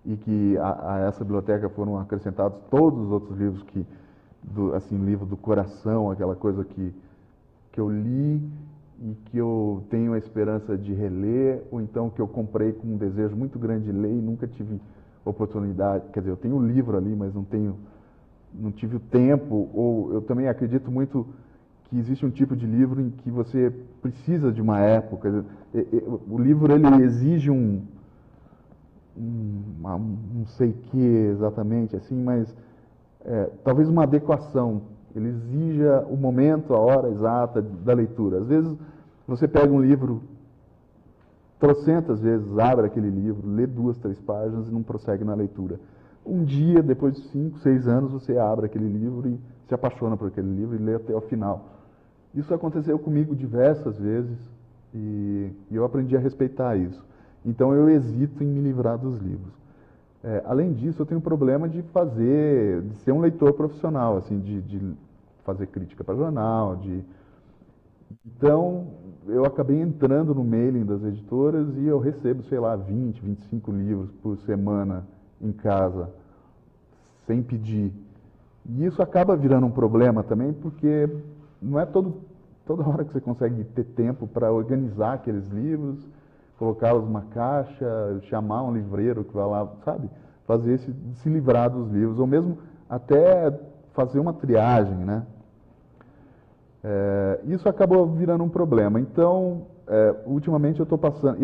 e que a essa biblioteca foram acrescentados todos os outros livros que, assim, livro do coração, aquela coisa que eu li e que eu tenho a esperança de reler, ou então que eu comprei com um desejo muito grande de ler e nunca tive oportunidade. Quer dizer, eu tenho um livro ali, mas não tive o tempo, ou eu também acredito muito que existe um tipo de livro em que você precisa de uma época. O livro ele exige não sei o que exatamente, assim, mas talvez uma adequação. Ele exija o momento, a hora exata da leitura. Às vezes você pega um livro, trocentas vezes, abre aquele livro, lê 2, 3 páginas e não prossegue na leitura. Um dia, depois de 5, 6 anos, você abre aquele livro e se apaixona por aquele livro e lê até o final. Isso aconteceu comigo diversas vezes e eu aprendi a respeitar isso. Então eu hesito em me livrar dos livros. Além disso, eu tenho um problema de ser um leitor profissional, assim, de fazer crítica para jornal, Então, eu acabei entrando no mailing das editoras e eu recebo, sei lá, 20, 25 livros por semana em casa, sem pedir. E isso acaba virando um problema também, porque não é toda hora que você consegue ter tempo para organizar aqueles livros, colocá-los numa caixa, chamar um livreiro que vai lá, sabe? Se livrar dos livros, ou mesmo até fazer uma triagem, né? Isso acabou virando um problema. Então, ultimamente eu estou passando,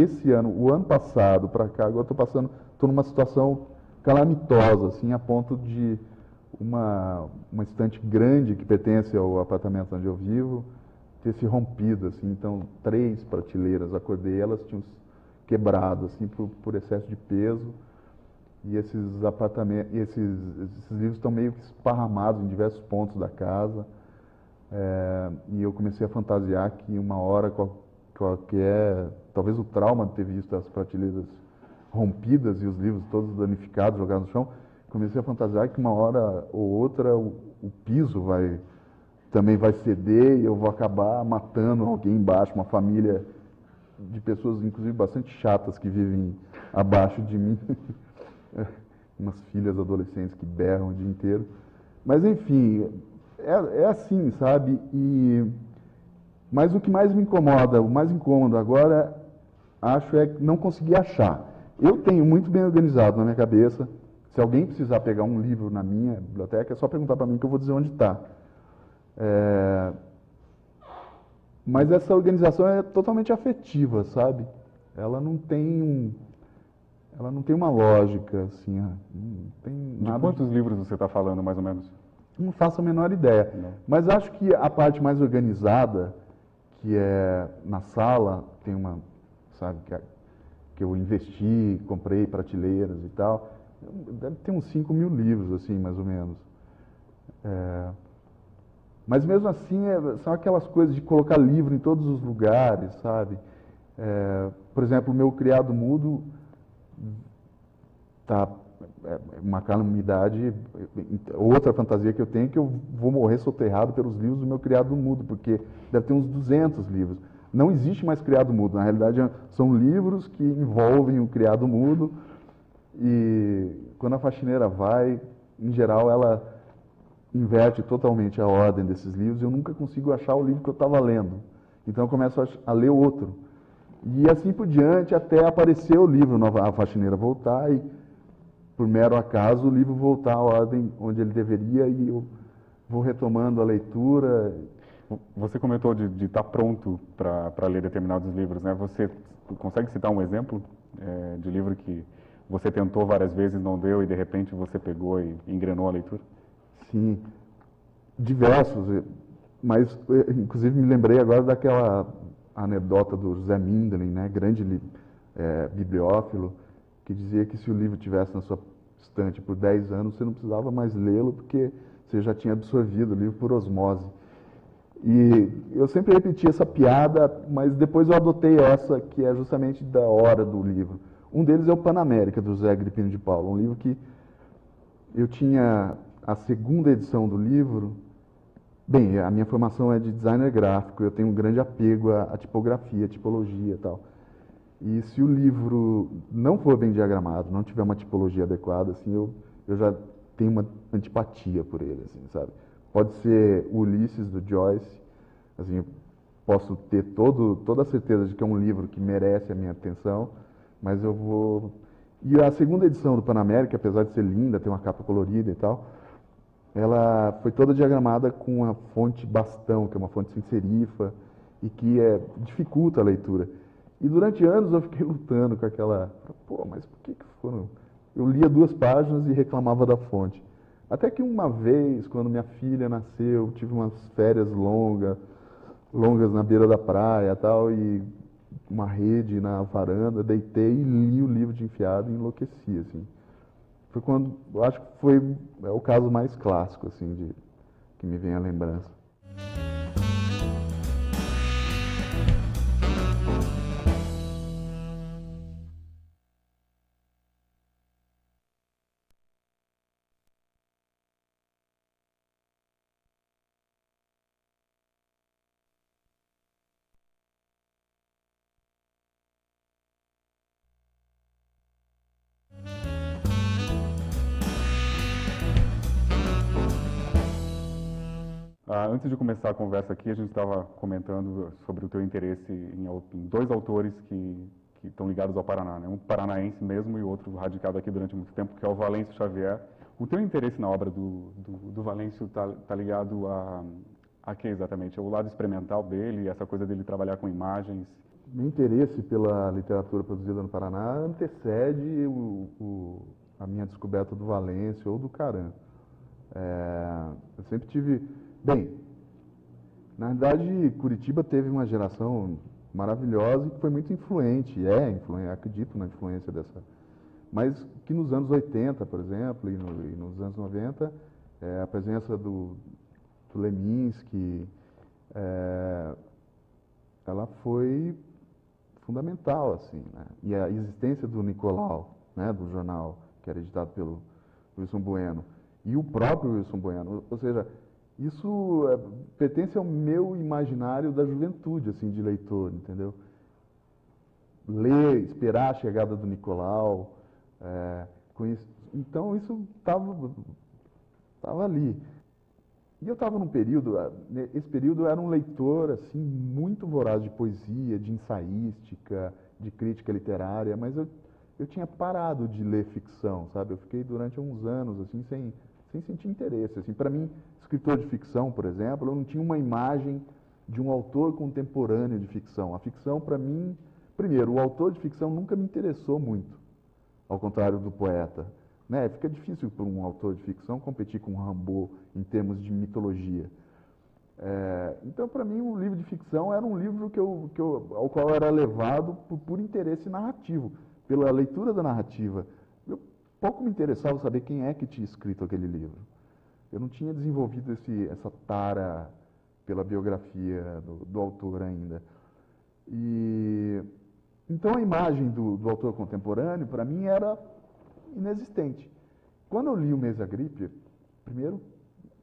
o ano passado para cá, agora estou numa situação calamitosa, assim, a ponto de uma estante grande que pertence ao apartamento onde eu vivo ter se rompido, assim. Então 3 prateleiras, acordei, elas tinham quebrado, assim, por excesso de peso. E esses livros estão meio que esparramados em diversos pontos da casa. E eu comecei a fantasiar que uma hora qualquer, talvez o trauma de ter visto as prateleiras rompidas e os livros todos danificados, jogados no chão, comecei a fantasiar que uma hora ou outra o piso também vai ceder e eu vou acabar matando alguém embaixo, uma família de pessoas, inclusive, bastante chatas que vivem abaixo de mim. Umas filhas adolescentes que berram o dia inteiro. Mas, enfim, é assim, sabe? Mas o que mais me incomoda, o mais incômodo agora, acho, é não conseguir achar. Eu tenho muito bem organizado na minha cabeça. Se alguém precisar pegar um livro na minha biblioteca, é só perguntar para mim que eu vou dizer onde está. Mas essa organização é totalmente afetiva, sabe? Ela não tem uma lógica, assim, não tem nada. De quantos livros você está falando, mais ou menos? Não faço a menor ideia. Não. Mas acho que a parte mais organizada, que é na sala, tem uma, sabe, que eu investi, comprei prateleiras e tal, deve ter uns 5.000 livros, assim, mais ou menos. Mas mesmo assim, são aquelas coisas de colocar livro em todos os lugares, sabe? Por exemplo, o meu criado mudo tá uma calamidade. Outra fantasia que eu tenho é que eu vou morrer soterrado pelos livros do meu criado mudo, porque deve ter uns 200 livros. Não existe mais criado mudo, na realidade são livros que envolvem o criado mudo e quando a faxineira vai, em geral ela inverte totalmente a ordem desses livros e eu nunca consigo achar o livro que eu estava lendo. Então eu começo a ler outro. E assim por diante até aparecer o livro, a faxineira voltar e, por mero acaso, o livro voltar à ordem onde ele deveria e eu vou retomando a leitura. Você comentou de estar pronto para ler determinados livros, né? Você consegue citar um exemplo de livro que você tentou várias vezes, não deu e de repente você pegou e engrenou a leitura? Sim, diversos, mas inclusive me lembrei agora daquela anedota do José Mindlin, né, grande bibliófilo, que dizia que se o livro tivesse na sua estante por 10 anos, você não precisava mais lê-lo, porque você já tinha absorvido o livro por osmose. E eu sempre repeti essa piada, mas depois eu adotei essa, que é justamente da hora do livro. Um deles é o Panamérica, do José Agripino de Paula, um livro que eu tinha a segunda edição do livro. Bem, a minha formação é de designer gráfico, eu tenho um grande apego à tipografia, à tipologia e tal. E se o livro não for bem diagramado, não tiver uma tipologia adequada, assim, eu já tenho uma antipatia por ele, assim, sabe? Pode ser o Ulisses, do Joyce, assim, eu posso ter toda a certeza de que é um livro que merece a minha atenção, mas eu vou... E a segunda edição do Panamérica, apesar de ser linda, ter uma capa colorida e tal, ela foi toda diagramada com a fonte bastão, que é uma fonte sem serifa e que dificulta a leitura. E durante anos eu fiquei lutando com aquela... Pô, mas por que foram... Eu lia 2 páginas e reclamava da fonte. Até que uma vez, quando minha filha nasceu, tive umas férias longas na beira da praia e tal, e uma rede na varanda, deitei e li o livro de enfiado e enlouqueci, assim. Foi quando, eu acho que é o caso mais clássico, assim, que me vem à lembrança. Antes de começar a conversa aqui, a gente estava comentando sobre o teu interesse em 2 autores que estão ligados ao Paraná, né? Um paranaense mesmo e outro radicado aqui durante muito tempo, que é o Valêncio Xavier. O teu interesse na obra do Valêncio está ligado a que exatamente? É o lado experimental dele, essa coisa dele trabalhar com imagens? Meu interesse pela literatura produzida no Paraná antecede a minha descoberta do Valêncio ou do Caran. Eu sempre tive... Bem, na verdade, Curitiba teve uma geração maravilhosa e que foi muito influente, acredito na influência dessa. Mas que nos anos 80, por exemplo, e nos anos 90, a presença do Leminski, ela foi fundamental, assim, né? E a existência do Nicolau, né, do jornal, que era editado pelo Wilson Bueno, e o próprio Wilson Bueno, ou seja, isso pertence ao meu imaginário da juventude, assim, de leitor, entendeu? Ler, esperar a chegada do Nicolau, então isso estava ali. E eu estava num período, esse período eu era um leitor assim muito voraz de poesia, de ensaística, de crítica literária, mas eu tinha parado de ler ficção, sabe? Eu fiquei durante uns anos assim sem sentir interesse. Assim, para mim, escritor de ficção, por exemplo, eu não tinha uma imagem de um autor contemporâneo de ficção. A ficção, para mim, primeiro, o autor de ficção nunca me interessou muito, ao contrário do poeta. Né? Fica difícil para um autor de ficção competir com Rimbaud em termos de mitologia. Então, para mim, o livro de ficção era um livro ao qual eu era levado por interesse narrativo, pela leitura da narrativa. Eu pouco me interessava saber quem é que tinha escrito aquele livro. Eu não tinha desenvolvido essa tara pela biografia do autor ainda. Então, a imagem do autor contemporâneo, para mim, era inexistente. Quando eu li o Mês da Gripe, primeiro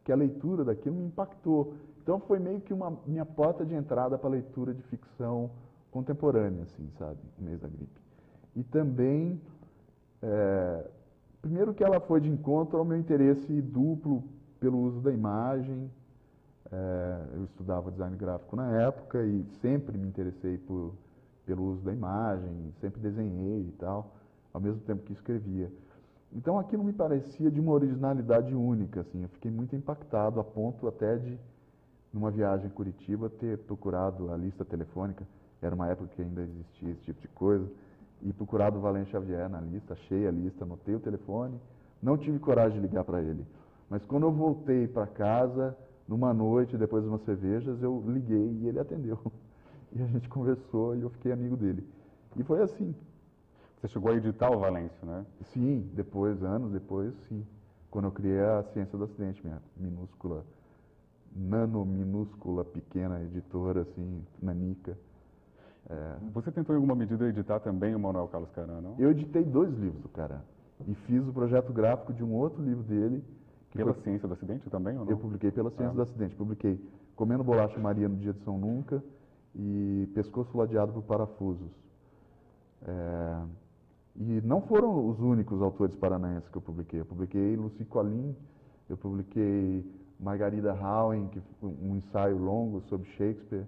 que a leitura daquilo me impactou. Então foi meio que minha porta de entrada para a leitura de ficção contemporânea, assim, sabe, o Mês da Gripe. E também, primeiro que ela foi de encontro ao meu interesse duplo pelo uso da imagem. Eu estudava design gráfico na época e sempre me interessei pelo uso da imagem, sempre desenhei e tal, ao mesmo tempo que escrevia. Então aquilo me parecia de uma originalidade única, assim, eu fiquei muito impactado a ponto até de, numa viagem a Curitiba, ter procurado a lista telefônica, era uma época que ainda existia esse tipo de coisa, e procurado o Valêncio Xavier na lista, achei a lista, anotei o telefone, não tive coragem de ligar para ele. Mas quando eu voltei para casa, numa noite, depois de umas cervejas, eu liguei e ele atendeu. E a gente conversou e eu fiquei amigo dele. E foi assim. Você chegou a editar o Valêncio, né? Sim, anos depois, sim. Quando eu criei a Ciência do Acidente, minha minúscula, pequena editora, assim, nanica. Você tentou em alguma medida editar também o Manuel Carlos Caran, não? Eu editei 2 livros do Caran. E fiz o projeto gráfico de um outro livro dele. Pela Ciência do Acidente também, ou não? Eu publiquei pela Ciência do Acidente. Publiquei Comendo Bolacha Maria no Dia de São Nunca e Pescoço Ladeado por Parafusos. E não foram os únicos autores paranaenses que eu publiquei. Eu publiquei Lucy Collin, eu publiquei Margarida Hauen, que um ensaio longo sobre Shakespeare.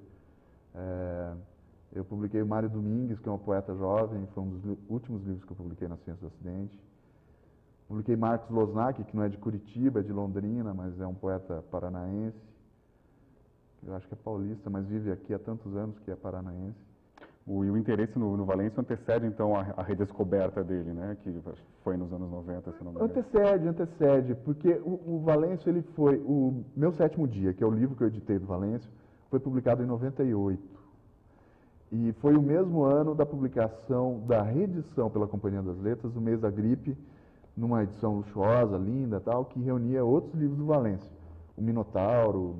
Eu publiquei Mário Domingues, que é um poeta jovem, foi um dos últimos livros que eu publiquei na Ciência do Acidente. Publiquei Marcos Losnak, que não é de Curitiba, é de Londrina, mas é um poeta paranaense. Eu acho que é paulista, mas vive aqui há tantos anos que é paranaense. E o interesse no Valêncio antecede, então, a redescoberta dele, né? Que foi nos anos 90, se não me engano. Antecede, porque o Valêncio, ele foi... O Meu Sétimo Dia, que é o livro que eu editei do Valêncio, foi publicado em 98. E foi o mesmo ano da publicação, da reedição pela Companhia das Letras, do Mês da Gripe, numa edição luxuosa, linda, tal, que reunia outros livros do Valêncio. O Minotauro,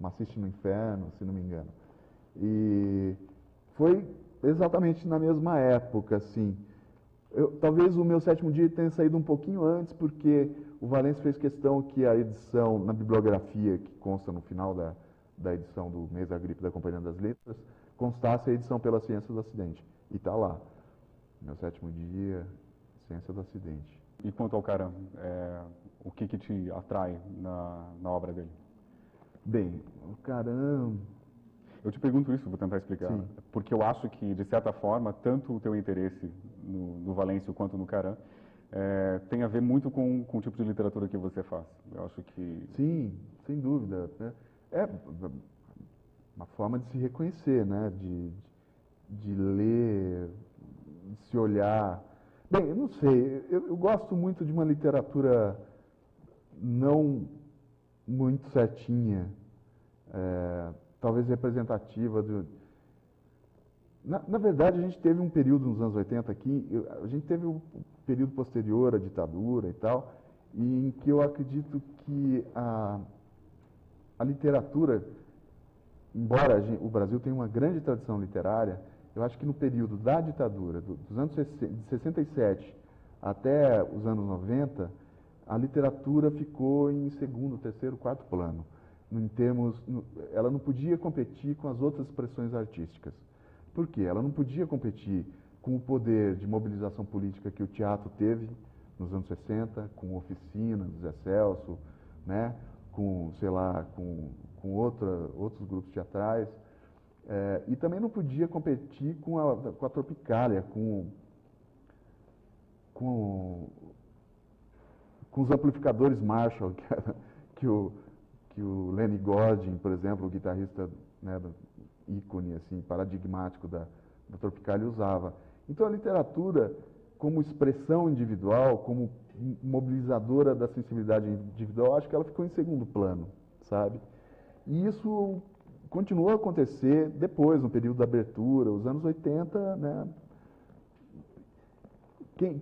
Maciste no Inferno, se não me engano. E foi exatamente na mesma época, assim. Talvez o Meu Sétimo Dia tenha saído um pouquinho antes, porque o Valêncio fez questão que a edição, na bibliografia que consta no final da edição do Mês da Gripe da Companhia das Letras, constasse a edição pela Ciência do Acidente. E está lá. Meu Sétimo Dia, Ciência do Acidente. E quanto ao Caram, o que te atrai na obra dele? Bem, o Caram... Eu te pergunto isso, vou tentar explicar. Sim. Porque eu acho que, de certa forma, tanto o teu interesse no Valêncio quanto no Caram tem a ver muito com o tipo de literatura que você faz. Eu acho que... Sim, sem dúvida. É uma forma de se reconhecer, né? De ler, de se olhar. Bem, eu não sei, eu gosto muito de uma literatura não muito certinha, talvez representativa. Na verdade, a gente teve um período nos anos 80 aqui, a gente teve um período posterior à ditadura e tal, em que eu acredito que a literatura, embora o Brasil tenha uma grande tradição literária, eu acho que no período da ditadura, dos anos de 67 até os anos 90, a literatura ficou em segundo, terceiro, quarto plano. Ela não podia competir com as outras expressões artísticas. Por quê? Ela não podia competir com o poder de mobilização política que o teatro teve nos anos 60, com Oficina, do Zé Celso, né? Com outros grupos teatrais. E também não podia competir com a Tropicália, com os amplificadores Marshall, que o Lenny Gordon, por exemplo, o guitarrista, né, ícone assim, paradigmático da Tropicália, usava. Então a literatura, como expressão individual, como mobilizadora da sensibilidade individual, acho que ela ficou em segundo plano, sabe? E isso continuou a acontecer depois, no período da abertura, os anos 80, né?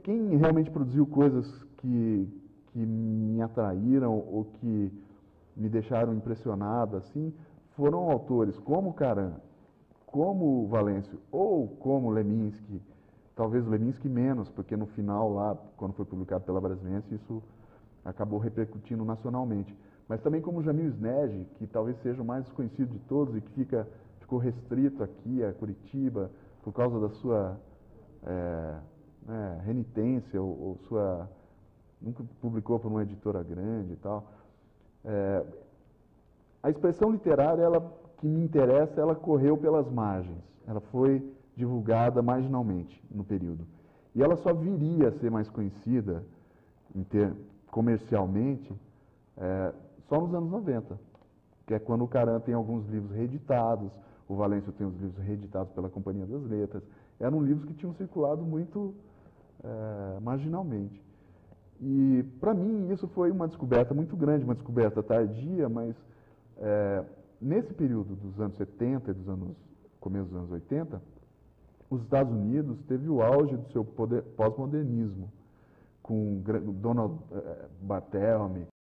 Quem realmente produziu coisas que me atraíram ou que me deixaram impressionado, assim, foram autores como Caram, como Valêncio ou como Leminski, talvez o Leminski menos, porque no final lá, quando foi publicado pela Brasiliense, isso acabou repercutindo nacionalmente. Mas também como Jamil Snedge, que talvez seja o mais desconhecido de todos e que ficou restrito aqui a Curitiba por causa da sua renitência ou sua... nunca publicou por uma editora grande e tal. A expressão literária, que me interessa, ela correu pelas margens. Ela foi divulgada marginalmente no período. E ela só viria a ser mais conhecida comercialmente só nos anos 90, que é quando o Caram tem alguns livros reeditados, o Valêncio tem os livros reeditados pela Companhia das Letras. Eram livros que tinham circulado muito marginalmente. E, para mim, isso foi uma descoberta muito grande, uma descoberta tardia, mas nesse período dos anos 70 e começo dos anos 80, os Estados Unidos teve o auge do seu pós-modernismo, com Donald Barthelme,